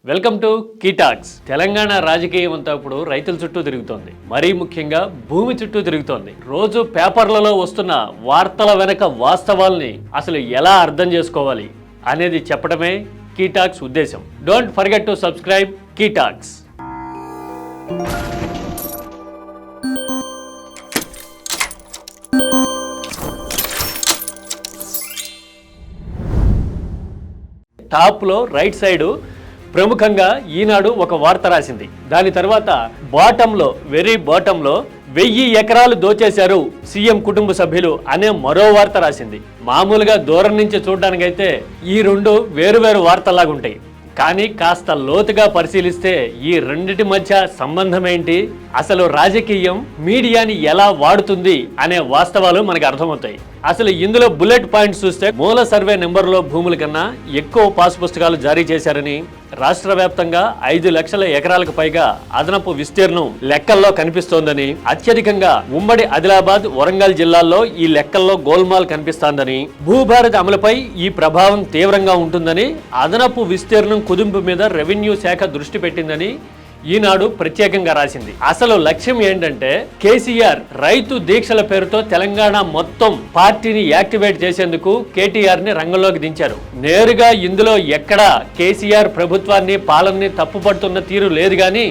Welcome to కీటాక్స్. Telangana రాజకీయం అంతా ఇప్పుడు రైతుల చుట్టూ తిరుగుతోంది. మరీ ముఖ్యంగా భూమి చుట్టూ తిరుగుతోంది. రోజు పేపర్లలో వస్తున్న వార్తల వెనక వాస్తవాల్ని అసలు ఎలా అర్థం చేసుకోవాలి అనేది చెప్పడమే కీటాక్స్ ఉద్దేశం. డోంట్ ఫర్గెట్ టు సబ్స్క్రైబ్ కీటాక్స్. టాప్లో రైట్ సైడు ప్రముఖంగా ఈనాడు ఒక వార్త రాసింది. దాని తర్వాత బాటంలో వెరీ బాటంలో 1000 ఎకరాలు దోచేశారు సీఎం కుటుంబ సభ్యులు అనే మరో వార్త రాసింది. మామూలుగా దూరం నుంచి చూడడానికైతే ఈ రెండు వేరువేరు వార్తల్లాగా ఉంటాయి. కానీ కాస్త లోతుగా పరిశీలిస్తే ఈ రెండిటి మధ్య సంబంధం ఏంటి, అసలు రాజకీయం మీడియాని ఎలా వాడుతుంది అనే వాస్తవాలు మనకు అర్థమవుతాయి. అసలు ఇందులో బుల్లెట్ పాయింట్స్ చూస్తే మూల సర్వే నెంబర్లో భూముల కన్నా ఎక్కువ పాస్ పుస్తకాలు జారీ చేశారని, రాష్ట్ర వ్యాప్తంగా 5 లక్షల ఎకరాలకు పైగా అదనపు విస్తీర్ణం లెక్కల్లో కనిపిస్తోందని, అత్యధికంగా ఉమ్మడి ఆదిలాబాద్, వరంగల్ జిల్లాల్లో ఈ లెక్కల్లో గోల్మాల్ కనిపిస్తోందని, భూభారతి అమలుపై ఈ ప్రభావం తీవ్రంగా ఉంటుందని, అదనపు విస్తీర్ణం కుదింపు మీద రెవెన్యూ శాఖ దృష్టి పెట్టిందని ఈనాడు ప్రత్యేకంగా రాసింది. అసలు లక్ష్యం ఏంటంటే కేసీఆర్ రైతు దీక్షల పేరుతో తెలంగాణ మొత్తం పార్టీని యాక్టివేట్ చేసేందుకు కేటీఆర్ ని రంగంలోకి దించారు. నేరుగా ఇందులో ఎక్కడా కేసీఆర్ ప్రభుత్వాన్ని పాలనని తప్పుపడుతున్న తీరు లేదు. కానీ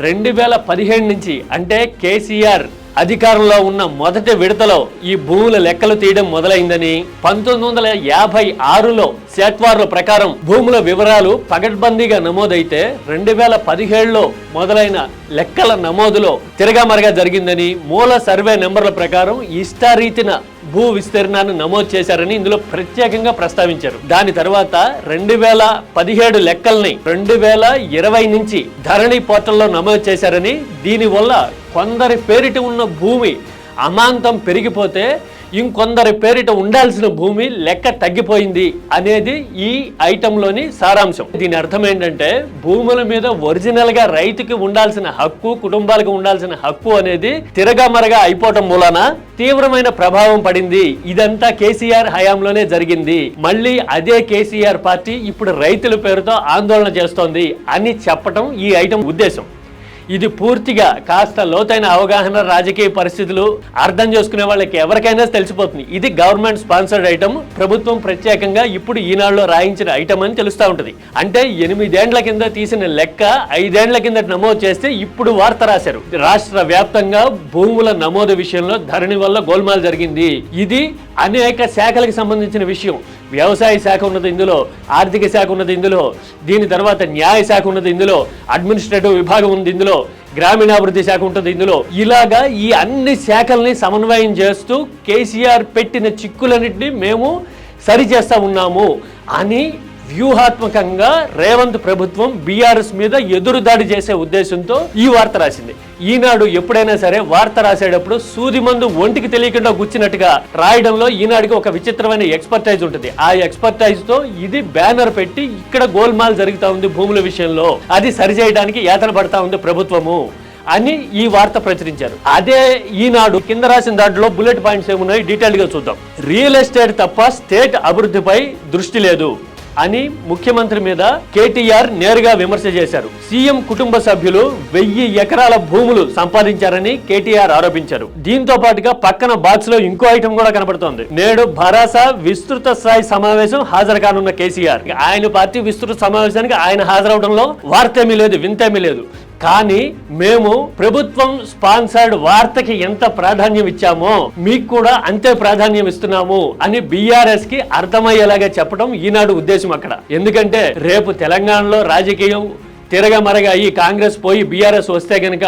2017 నుంచి అంటే కేసీఆర్ అధికారంలో ఉన్న మొదటి విడతలో ఈ భూముల లెక్కలు తీయడం మొదలైందని, 1956లో శాట్వార్ల ప్రకారం భూముల వివరాలు పగడ్బందీగా నమోదైతే 2017లో మొదలైన లెక్కల నమోదులో తిరగామరగా జరిగిందని, మూల సర్వే నెంబర్ల ప్రకారం ఇష్టారీతిన భూ విస్తీర్ణాన్ని నమోదు చేశారని ఇందులో ప్రత్యేకంగా ప్రస్తావించారు. దాని తర్వాత 2017 లెక్కల్ని 2020 నుంచి ధరణి పోర్టల్లో నమోదు చేశారని, దీనివల్ల కొందరి పేరిట ఉన్న భూమి అమాంతం పెరిగిపోతే ఇంకొందరి పేరిట ఉండాల్సిన భూమి లెక్క తగ్గిపోయింది అనేది ఈ ఐటంలోని సారాంశం. దీని అర్థం ఏంటంటే భూముల మీద ఒరిజినల్ గా రైతుకి ఉండాల్సిన హక్కు, కుటుంబాలకు ఉండాల్సిన హక్కు అనేది తిరగమరగా అయిపోవటం మూలాన తీవ్రమైన ప్రభావం పడింది. ఇదంతా కేసీఆర్ హయాంలోనే జరిగింది. మళ్ళీ అదే కేసీఆర్ పార్టీ ఇప్పుడు రైతుల పేరుతో ఆందోళన చేస్తోంది అని చెప్పటం ఈ ఐటం ఉద్దేశం. ఇది పూర్తిగా కాస్త లోతైన అవగాహన, రాజకీయ పరిస్థితులు అర్థం చేసుకునే వాళ్ళకి ఎవరికైనా తెలిసిపోతుంది. ఇది గవర్నమెంట్ స్పాన్సర్డ్ ఐటమ్, ప్రభుత్వం ప్రత్యేకంగా ఇప్పుడు ఈనాడులో రాయించిన ఐటమ్ అని తెలుస్తూ ఉంటుంది. అంటే 8 ఏళ్ల కింద తీసిన లెక్క 5 ఏళ్ల కింద నమోదు చేస్తే ఇప్పుడు వార్త రాశారు. రాష్ట్ర వ్యాప్తంగా భూముల నమోదు విషయంలో ధరణి వల్ల గోల్మాల్ జరిగింది. ఇది అనేక శాఖలకు సంబంధించిన విషయం. వ్యవసాయ శాఖ ఉన్నది ఇందులో, ఆర్థిక శాఖ ఉన్నది ఇందులో, దీని తర్వాత న్యాయ శాఖ ఉన్నది ఇందులో, అడ్మినిస్ట్రేటివ్ విభాగం ఉంది ఇందులో, గ్రామీణాభివృద్ధి శాఖ ఉంటుంది ఇందులో. ఇలాగా ఈ అన్ని శాఖల్ని సమన్వయం చేస్తూ కేసీఆర్ పెట్టిన చిక్కులన్నింటినీ మేము సరిచేస్తా ఉన్నాము అని వ్యూహాత్మకంగా రేవంత్ ప్రభుత్వం బీఆర్ఎస్ మీద ఎదురుదాడి చేసే ఉద్దేశంతో ఈ వార్త రాసింది. ఈనాడు ఎప్పుడైనా సరే వార్త రాసేటప్పుడు సూది మందు ఒంటికి తెలియకుండా గుచ్చినట్టుగా రాయడంలో ఈనాడుకి ఒక విచిత్రమైన ఎక్స్పర్టైజ్ ఉంటుంది. ఆ ఎక్స్పర్టైజ్ తో ఇది బ్యానర్ పెట్టి ఇక్కడ గోల్మాల్ జరుగుతా ఉంది భూముల విషయంలో, అది సరిచేయడానికి యాతన పడతా ఉంది ప్రభుత్వము అని ఈ వార్త ప్రచురించారు. అదే ఈనాడు కింద రాసిన దాంట్లో బుల్లెట్ పాయింట్స్ ఏమున్నాయి డీటెయిల్ గా చూద్దాం. రియల్ ఎస్టేట్ తప్ప స్టేట్ అభివృద్ధిపై దృష్టి లేదు అని ముఖ్యమంత్రి మీద కేటీఆర్ నేరుగా విమర్శ చేశారు. సీఎం కుటుంబ సభ్యులు 1000 ఎకరాల భూములు సంపాదించారని కేటీఆర్ ఆరోపించారు. దీంతో పాటుగా పక్కన బాక్స్ లో ఇంకో ఐటమ్ కూడా కనబడుతోంది. నేడు భరాసా విస్తృత స్థాయి సమావేశం హాజరు కానున్న కేసీఆర్. ఆయన పార్టీ విస్తృత సమావేశానికి ఆయన హాజరవడంలో వార్తేమీ లేదు, వింతేమీ లేదు. కానీ మేము ప్రభుత్వం స్పాన్సర్డ్ వార్తకి ఎంత ప్రాధాన్యం ఇచ్చామో మీకు కూడా అంతే ప్రాధాన్యం ఇస్తున్నాము అని బీఆర్ఎస్ కి అర్థమయ్యేలాగా చెప్పడం ఈనాడు ఉద్దేశం అక్కడ. ఎందుకంటే రేపు తెలంగాణలో రాజకీయం తిరగమరగా ఈ కాంగ్రెస్ పోయి బీఆర్ఎస్ వస్తే గనక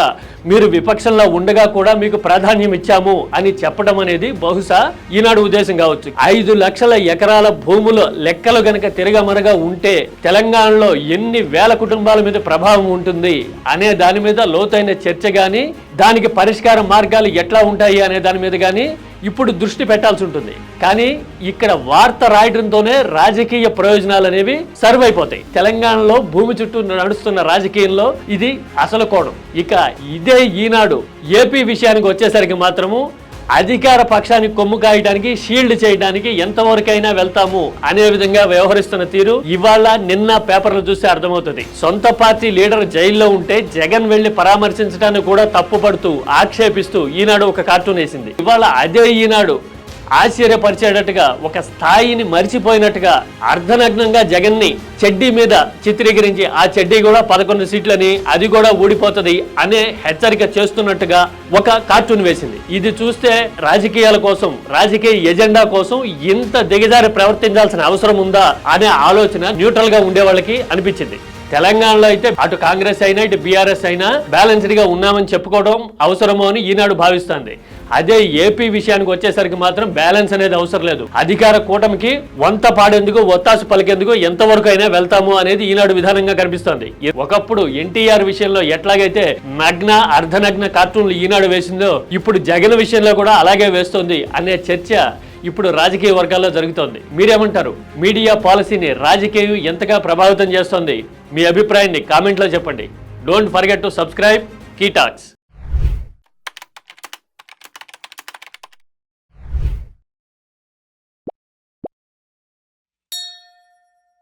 మీరు విపక్షంలో ఉండగా కూడా మీకు ప్రాధాన్యం ఇచ్చాము అని చెప్పడం అనేది బహుశా ఈనాడు ఉద్దేశం కావచ్చు. 5 లక్షల ఎకరాల భూముల లెక్కలు గనక తిరగమరగా ఉంటే తెలంగాణలో ఎన్ని వేల కుటుంబాల మీద ప్రభావం ఉంటుంది అనే దాని మీద లోతైన చర్చ గాని, దానికి పరిష్కార మార్గాలు ఎట్లా ఉంటాయి అనే దాని మీద కానీ ఇప్పుడు దృష్టి పెట్టాల్సి ఉంటుంది. కానీ ఇక్కడ వార్త రాయడంతోనే రాజకీయ ప్రయోజనాలు అనేవి సర్వ్ అయిపోతాయి. తెలంగాణలో భూమి చుట్టూ నడుస్తున్న రాజకీయంలో ఇది అసలు కోణం. ఇక ఇదే ఈనాడు ఏపీ విషయానికి వచ్చేసరికి మాత్రము అధికార పక్షానికి కొమ్ము కాయడానికి, షీల్డ్ చేయడానికి ఎంతవరకైనా వెళ్తాము అనే విధంగా వ్యవహరిస్తున్న తీరు ఇవాళ నిన్న పేపర్లు చూస్తే అర్థమవుతుంది. సొంత పార్టీ లీడర్ జైల్లో ఉంటే జగన్ వెళ్లి పరామర్శించడానికి కూడా తప్పుపడుతూ ఆక్షేపిస్తూ ఈనాడు ఒక కార్టూన్ వేసింది. ఇవాళ అదే ఈనాడు ఆశ్చర్యపరిచేటట్టుగా, ఒక స్థాయిని మరిచిపోయినట్టుగా అర్ధనగ్నంగా జగన్ని చెడ్డీ మీద చిత్రీకరించి ఆ చెడ్డీ కూడా 11 సీట్లని, అది కూడా ఊడిపోతుంది అనే హెచ్చరిక చేస్తున్నట్టుగా ఒక కార్టూన్ వేసింది. ఇది చూస్తే రాజకీయాల కోసం, రాజకీయ ఎజెండా కోసం ఇంత దిగజారి ప్రవర్తించాల్సిన అవసరం ఉందా అనే ఆలోచన న్యూట్రల్ గా ఉండే వాళ్ళకి అనిపించింది. తెలంగాణలో అయితే అటు కాంగ్రెస్ అయినా ఇటు బీఆర్ఎస్ అయినా బ్యాలెన్స్డ్ గా ఉన్నామని చెప్పుకోవడం అవసరమో అని ఈనాడు భావిస్తుంది. అదే ఏపీ విషయానికి వచ్చేసరికి మాత్రం బ్యాలెన్స్ అనేది అవసరం లేదు. అధికార కూటమికి వంత పాడేందుకు, ఒత్తాసు పలికేందుకు ఎంతవరకు అయినా వెళ్తాము అనేది ఈనాడు విధానంగా కనిపిస్తోంది. ఒకప్పుడు ఎన్టీఆర్ విషయంలో ఎట్లాగైతే నగ్న, అర్ధనగ్న కార్టూన్లు ఈనాడు వేసిందో ఇప్పుడు జగన్ విషయంలో కూడా అలాగే వేస్తోంది అనే చర్చ ఇప్పుడు రాజకీయ వర్గాల్లో జరుగుతోంది. మీరేమంటారు? మీడియా పాలసీని రాజకీయం ఎంతగా ప్రభావితం చేస్తోంది? మీ అభిప్రాయాన్ని కామెంట్లో చెప్పండి. Don't forget to subscribe Key talks.